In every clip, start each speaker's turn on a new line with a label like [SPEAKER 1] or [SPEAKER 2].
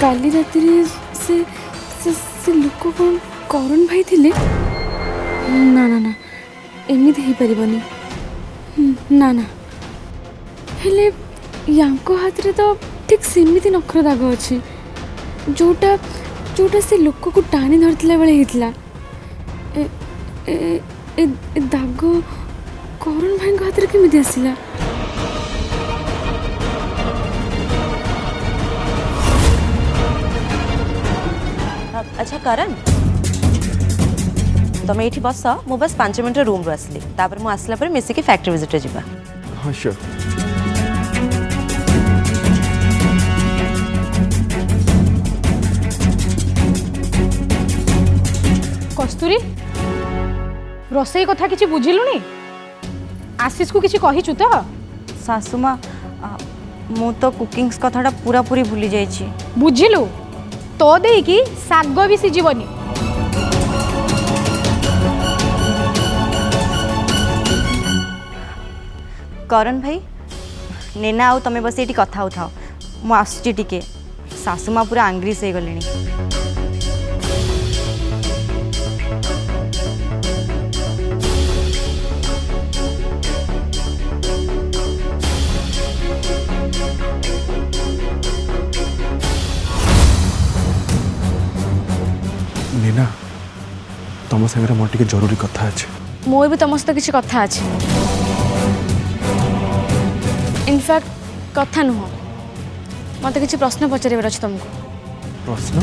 [SPEAKER 1] काली राति से लोक कौन करण भाई थिले ना ना ना एमिति ही परिबनी ना ना हेले यांको हाथ रे तो ठीक सेमिति नखर दाग अछि जोटा जोटा से लोक को टाणी धरतिला बेले हितला ए दाग करण भाई हाथ रे केमिति आसिला
[SPEAKER 2] अच्छा करण तुम ये बस मु बस 5 मिनट रूम रू आसली तापर मु आसला पर मिसिकी फैक्ट्री विजिट रे जिबा।
[SPEAKER 3] हाँ श्योर।
[SPEAKER 4] कस्तूरी रोसई कथा किछि बुझिलुनी आशीष को किछि कहिछु तो
[SPEAKER 2] सासुमा मु तो कुकिंग्स कथाटा पूरा पूरी भूली जाइछि
[SPEAKER 4] बुझिलु तो देकी साग भी सिझिबनी
[SPEAKER 2] करण भाई नेना आउ तमे बस ये कथा उठाओ मु आसुची टिके सासुमा पूरा आंग्री से गलेनी।
[SPEAKER 3] नीना तुम संगे मोर टिके जरूरी कथा अछि
[SPEAKER 1] मोर भी तुम सहित किसी कथा अच्छे इनफैक्ट कथा नुह मत किसी प्रश्न पचार अच्छे तुमको
[SPEAKER 3] प्रश्न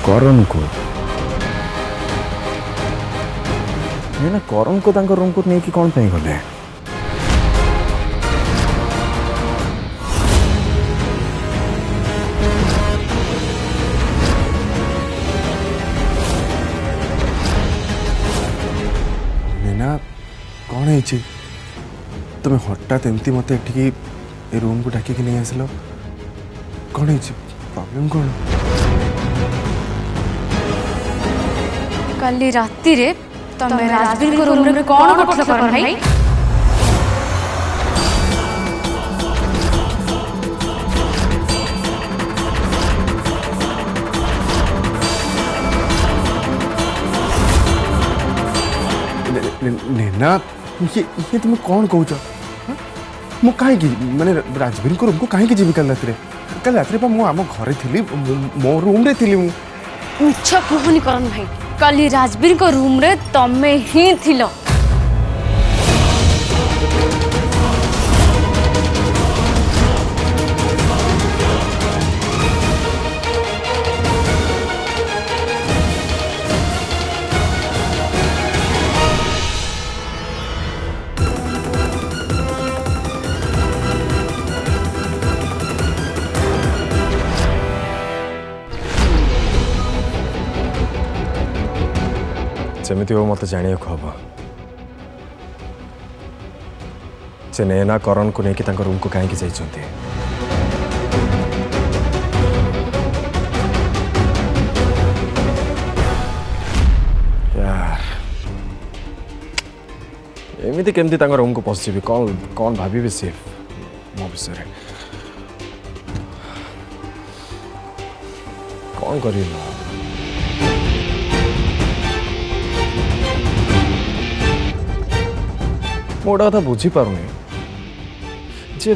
[SPEAKER 3] करण को ना करण को तांको रूम को नहीं कि कौन पे गले नेना कौन है तुम्हें हठात एमती मत ए रूम को डाकिक नहीं आसिल कौन है प्रॉब्लम कौन
[SPEAKER 1] काली राति रे तमे राजवीर को रूम रे कौन करथला करण भाई
[SPEAKER 3] नेना ये तुम कौन कहूच मु कहीं माने राजवीर को रूम को कहीं जीवी कल रात मु आम घरे थी मो रूम रे थी
[SPEAKER 1] मिछ कहनी करण भाई काली राजवीर को रूम रे तमे ही थिलो
[SPEAKER 3] जमी हो मत जाना हम से नैना करण को लेकिन रूम को कहीं जाइए एमती केमती रूम को पशिजी कौन कौन भाभी सी मो विषय कौन कर गोटे कथा बुझीपारुनी जे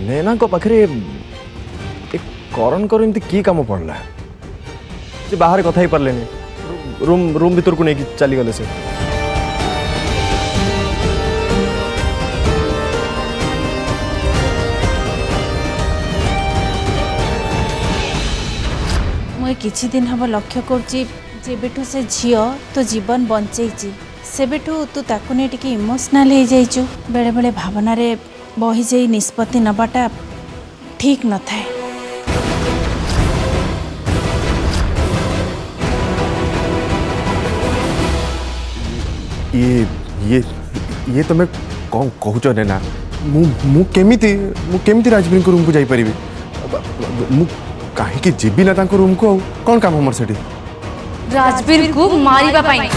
[SPEAKER 3] नैना पाखे करण कर की काम पड़ला जे बाहर कथा ही पारे रूम रूम भीतर को नहीं चली गले से
[SPEAKER 5] मुई किछि दिन हम लक्ष्य करछि जेबेठू से झियो तो जीवन बंचैछि सेबेठू तू ताकू नहीं टिके इमोशनल हो जाइछु बेले बेले भावना रे बही जाई निष्पत्ति नबाटा ठीक न थाए।
[SPEAKER 3] ये तुम्हें कौन कहूच नैना मु केमिति राजवीर रूम को जाई परिबी मु कहीं जीवी ना रूम को कौन काम हमर सेठी
[SPEAKER 1] राजवीर को मारिबा पाई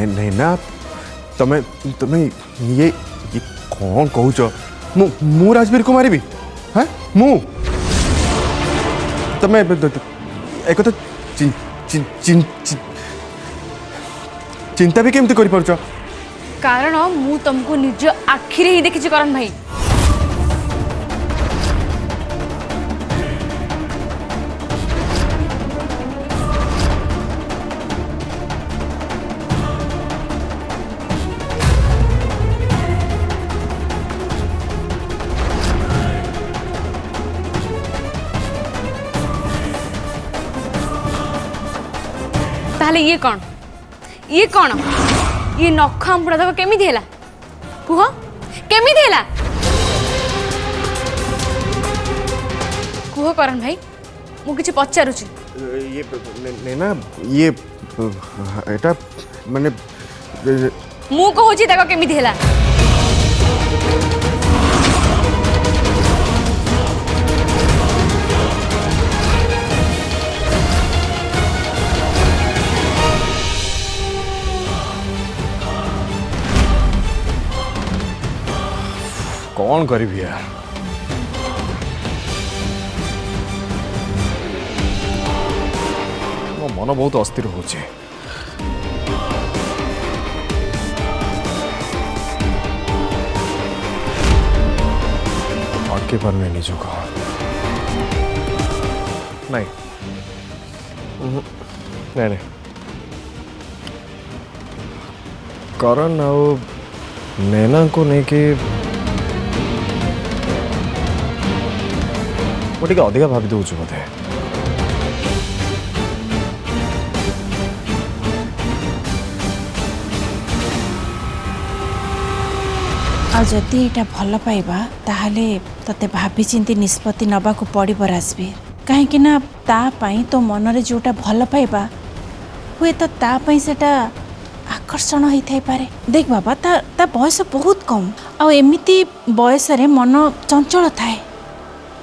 [SPEAKER 3] नैना तुम्हें तुम्हें ये कौन कहूच मु राजवीर को मारिबी हाँ मु तुम्हें एक तो चिंता भी केमती कर पारुछ
[SPEAKER 1] कारण मु तुमको निज आखिरे ही देखी करण भाई ताहले ये कौन ये नख आंबुड़ा तक केमी है कुह केमी है कुह करण भाई मु किछि पचारुछि
[SPEAKER 3] ये नैना ये एटा माने
[SPEAKER 1] मु कहूछि तक केमी है
[SPEAKER 3] कौन करी यार मो मन बहुत अस्थिर हो अटके पारे निजुक नहीं नहीं नहीं करण आ नैना को लेकिन मुझे अधिका भावी दूचु बोधे
[SPEAKER 5] आ जदि एटा भल पाइबा ताहले तते भाभी चिंती निष्पत्ति नबा को पड़िब राजवीर कहीं ना ता पई तो मन रे जोटा भल पाइबा हुए तो ता पई सेटा आकर्षण होई थाई पारे देख बाबा ता बयस बहुत कम आ एमिति बयस रे मन चंचल थाए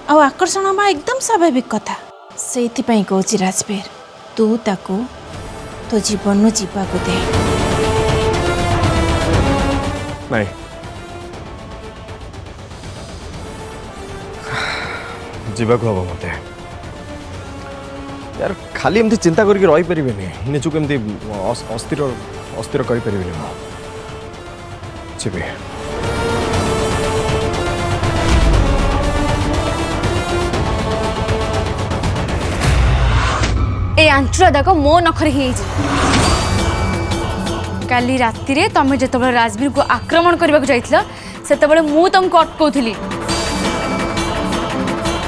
[SPEAKER 5] आ आकर्षण हवा एकदम स्वाभाविक कथा से कहूँ राजवीर तू ताकू तो जीवन जीवा को दे
[SPEAKER 3] नहीं जीवा को हम मत यार खाली एमती चिंता करके रही पारे निजक एमती अस्थिर अस्थिर कर जीवी
[SPEAKER 1] ए आंचुरा दाग मो नखरे ही काली राति रे तमे जेतबेले राजवीर को आक्रमण करबा को जाइथिला सेतबेले मु तुमको अटकौथली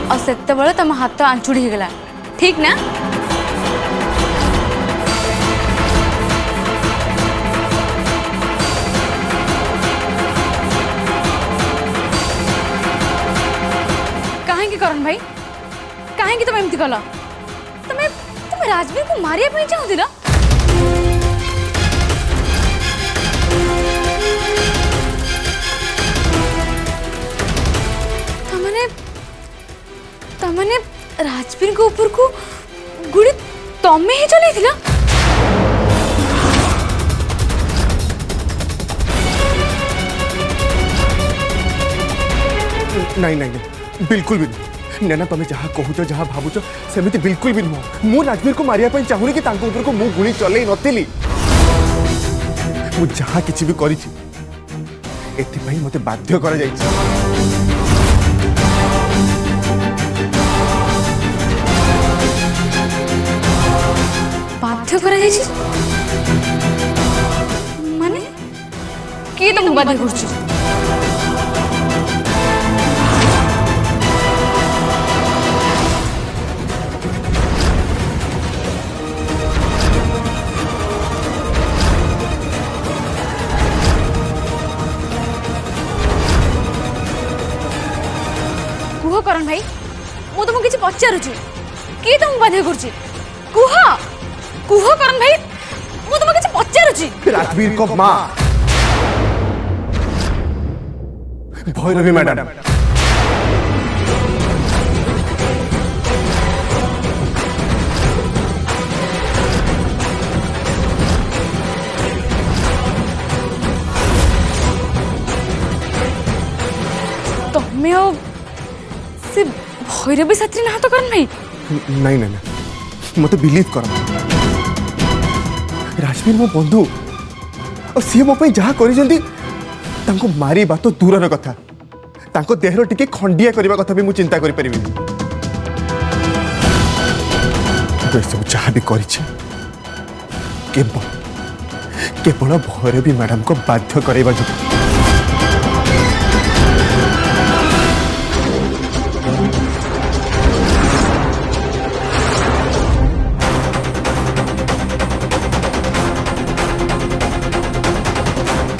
[SPEAKER 1] और सेतबेले तम हाथ आंचुड़ी हो गला ठीक ना? कहीं करण भाई कहीं तुम एमती कल तुम्हें तुम्हें राजवीर को मारिया चाहूला तमने राजवीर को ऊपर को गुड़ी तमे ही चलाई थिला
[SPEAKER 3] नहीं नहीं नहीं बिल्कुल भी नहीं नैना तुम्हें जहाँ कहूच जहाँ भावुच सेमती बिल्कुल भी नुह मु राजवीर को मारिया चाहूनी कि तांको ऊपर को मु गुली चलई नथिली मु जहाँ किछि भी करिछि एथिपाई मते बाध्य करा जाइछि
[SPEAKER 1] बाध्य करा जाइछि माने के तुम बाध्य करछु कुह करण भाई मु तुमको किछि पचारुछु के तुम बाध्य करछु कुह कुह करण भाई मु तुमको किछि पचारुछु
[SPEAKER 3] राजवीर को मां भैरवी मैडम
[SPEAKER 1] तमे से भैरवी साथी ना तो करण भाई
[SPEAKER 3] नहीं नहीं नहीं मत बिलीव कर राजवीर मो बंधु और सी मो जहाँ कर मारी तो दूर कथा तांको देहर टिके खंडिया करने कथा भी मु चिंता करि परिबि सब जहाँ भी करिछि केवल भैरवी मैडम को बाध्य करवा जो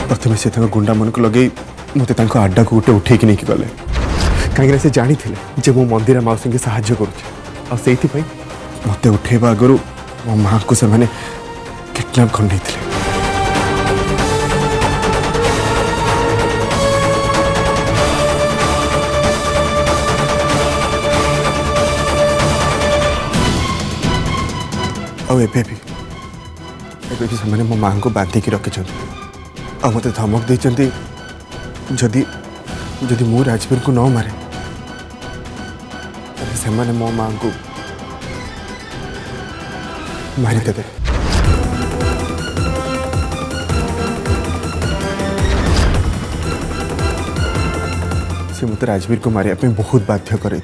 [SPEAKER 3] प्रथम से गुंडा मन को लगे मत आड्डा को गोटे उठे नहीं गले कहीं से जानी जे मो मंदिर मौसी के साहाय्य करुँच मत उठेबा आगु मो माँ को से किडनैप खंडे भी मो माँ को बांधिकी रखी आ मत धमक देती जदि जदि मु राजवीर को न मारे से मो माँ को मारिदेवे से मत राजवीर को मारिया बहुत बाध्य करे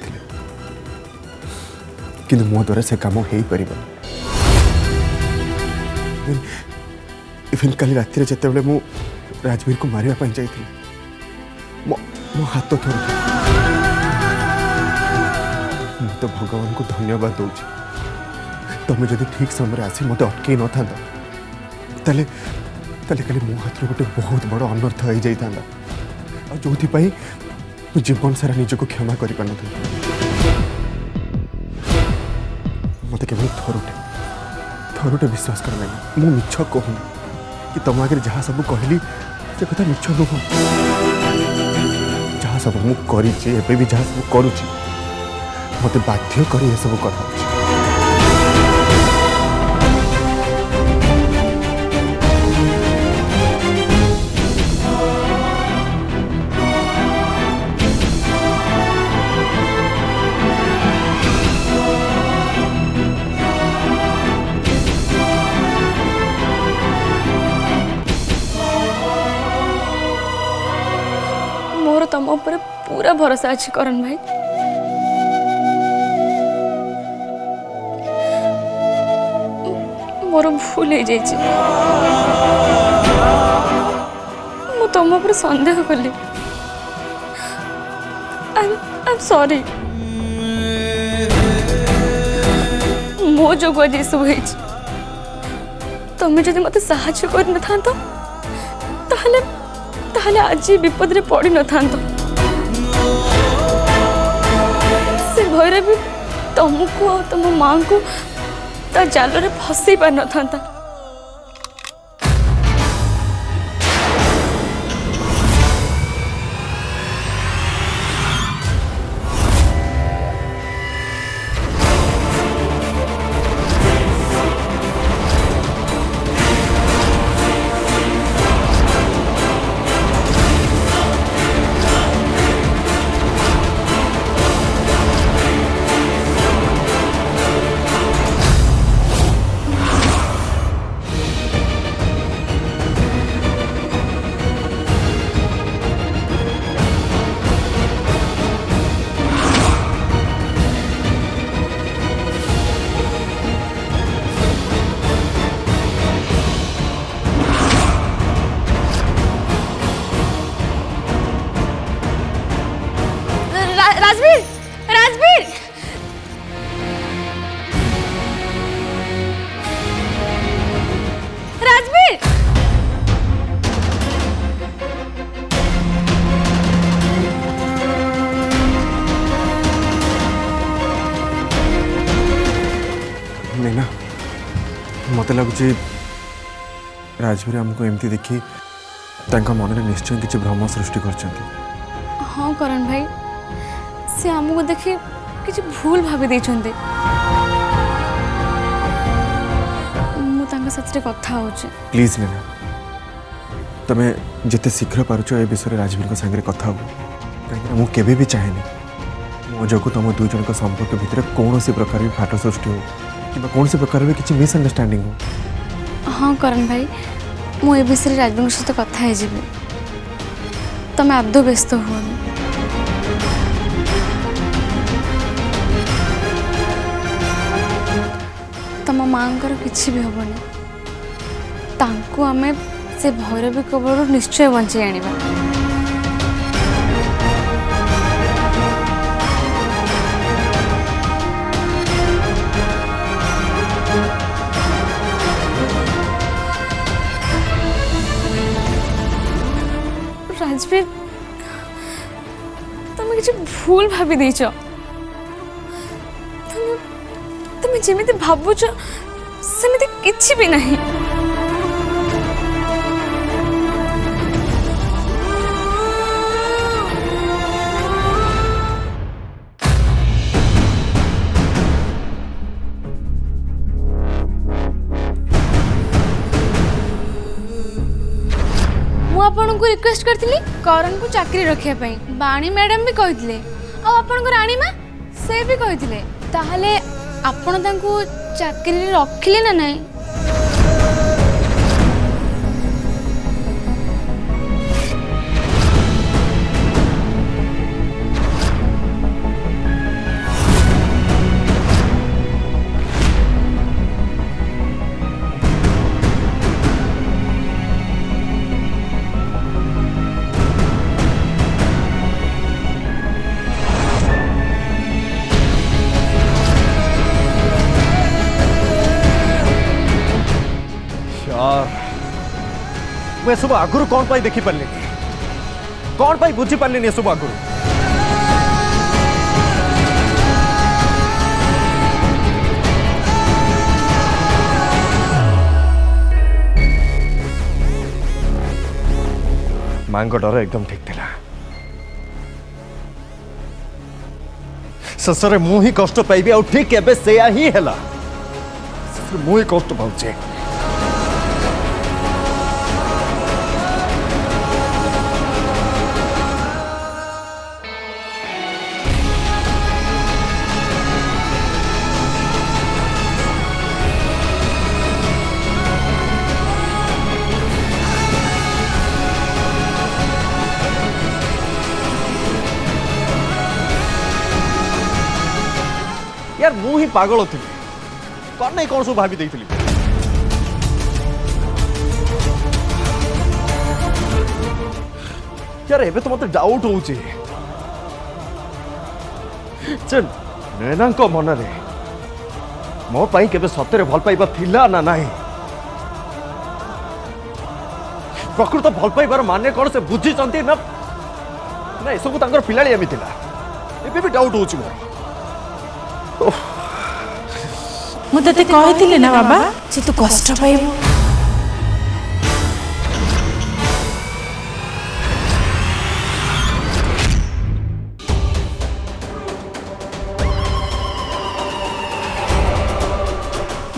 [SPEAKER 3] किंतु मो द्वारा से काम हो पार इवन कल रात जिते मु राजवीर को मारिया जाइए मो हाथ थोड़ा मु तो भगवान को धन्यवाद दूची तुम जब ठीक समय आसी मत अटकई न था कल मो हाथ गोटे बहुत बड़ अनर्थ हो जाता जो जीवन सारा निजक क्षमा कर मत केवल थरुटे विश्वास कर मु मिछ कहूनी कि तुम आगे जहाँ सब कहली से कथा मिछ नुह जहाँ सब मु करी भी जहाँ सब करुच्ची मत बाध्य कर सब कर
[SPEAKER 1] मोर तुम ऊपर पूरा भरोसा अच्छी करण भाई मोर भूल हो जाइए मु तुम ऊपर संदेह कली आई एम सॉरी मो जोगु आज सब तुम्हें जदि मत साहाय्य कर न था ताहले आज विपद रे पड़ी न था से भैरवी तुमको और तुम माँ को ता जाल रे फसई पार न था राजवीर राजवीर राजवीर
[SPEAKER 3] नैना मत लगुच राजवीर आमको एमती देखी मन में निश्चय किसी भ्रम सृष्टि कर।
[SPEAKER 1] हाँ करण भाई से आमको देखी किसी भूल भाभी देछन्ते साथ कथा हो
[SPEAKER 3] प्लीज नैना तमें जिते शीघ्र पार्छ ए विषय राजवीर सागर कथा हो कहीं मुझे केवे भी चाहेनी मो जो तुम दुई जन संपर्क भितर कौन सी प्रकार भी फाट सृष्टि हो कि कौन सी प्रकार भी किसी मिसअंडरस्टैंडिंग हो।
[SPEAKER 1] हाँ करण भाई मुझे विषय राजवीर सहित कथा है तुम आदौ व्यस्त हुआ तम माँ किसी भी हेनी तांको आमे से भैरवी कबल निश्चय बंचे आनिबा। राजवीर तुम किसी भूल भाभी देछ तुम्हें जमी भावुच सेमती किछि भी नहीं। आपको रिक्वेस्ट करती करण को चाकरी रखिया पाई बाणी मैडम भी कहते आपन को राणी माँ से भी कहते ताहले आपण तांको चाकरी रखिले ना नहीं।
[SPEAKER 3] मैं सब आगुरी कौन पाई देखी पारे कौन पाई बुझी पारे सब आगुरी मां डर एकदम ठीक थिला ससरे मु ही कष्ट पाइबी आ ठीक एबे सेया ही हैला मु ही कष्ट पाउछे। यार मु ही पागल थी कौन नहीं कौन सब भाभी देती यार एबे तो मत डाउट हो नैना मन रे मो पाई केबे सତରେ भल पाइबा थिला ना नाही प्रकृत भल पाइबार माने कोन से बुझी चंती ना ना सब तांकर पिलाळी एमि थिला एबे भी डाउट होची मोर
[SPEAKER 5] ମୁଁ ତତେ କହିଥିଲି ନା ବାବା ଯେ ତୁ କଷ୍ଟ ପାଇବୁ।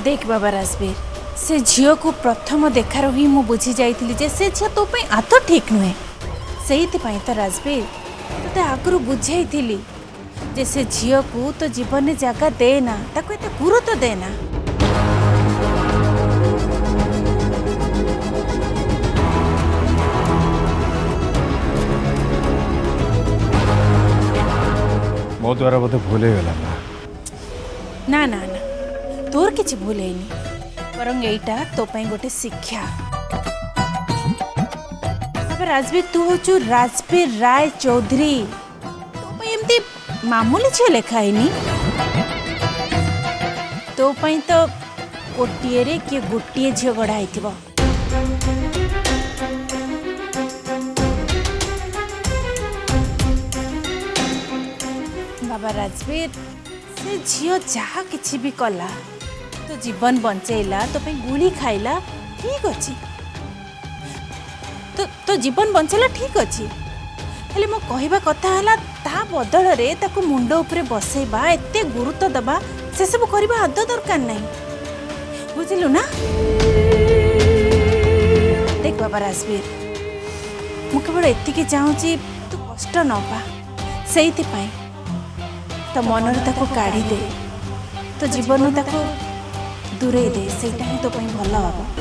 [SPEAKER 5] देख बाबा राजवीर से झील को प्रथम देखार ही मु बुझी जाइली जे से झील तो पे आत ठीक नुहे से तो राजवीर तो आगु बुझाई जे से झील को तो जीवन में जगह देना ताको एते गुरुत्व देना।
[SPEAKER 3] मो द्वारा बोधे भूल हो गला
[SPEAKER 5] ना ना ना तोर किसी भूल हैनी बरंग एटा तो पई गोटे शिक्षा। अब राजवीर तू होचु राजवीर राय चौधरी तो पई एमती मामूली छे लेखा हैनी तो पई तो गोटिए रे के गोटिए झियो गढ़ा हैथिबो। बाबा राजवीर से झियो जहा किछि भी कला तो जीवन बंचेला तो पे गुली खाइला ठीक अच्छी तो जीवन बंचेला ठीक अच्छी हेले मो कहबा कथा हला ता बदल रे ताको मुंड ऊपर बसेबा एते गुरुत्व दबा से सब करबा आदत दरकार नहीं बुझिलु ना। देख बाबा राजवीर मु केवल एतिके चाहूची तू कष्ट न पा सेइति पाई तो मन ताको काढ़ी दे तो जीवन ताको दूरे दे सेटा ही तो भल हम।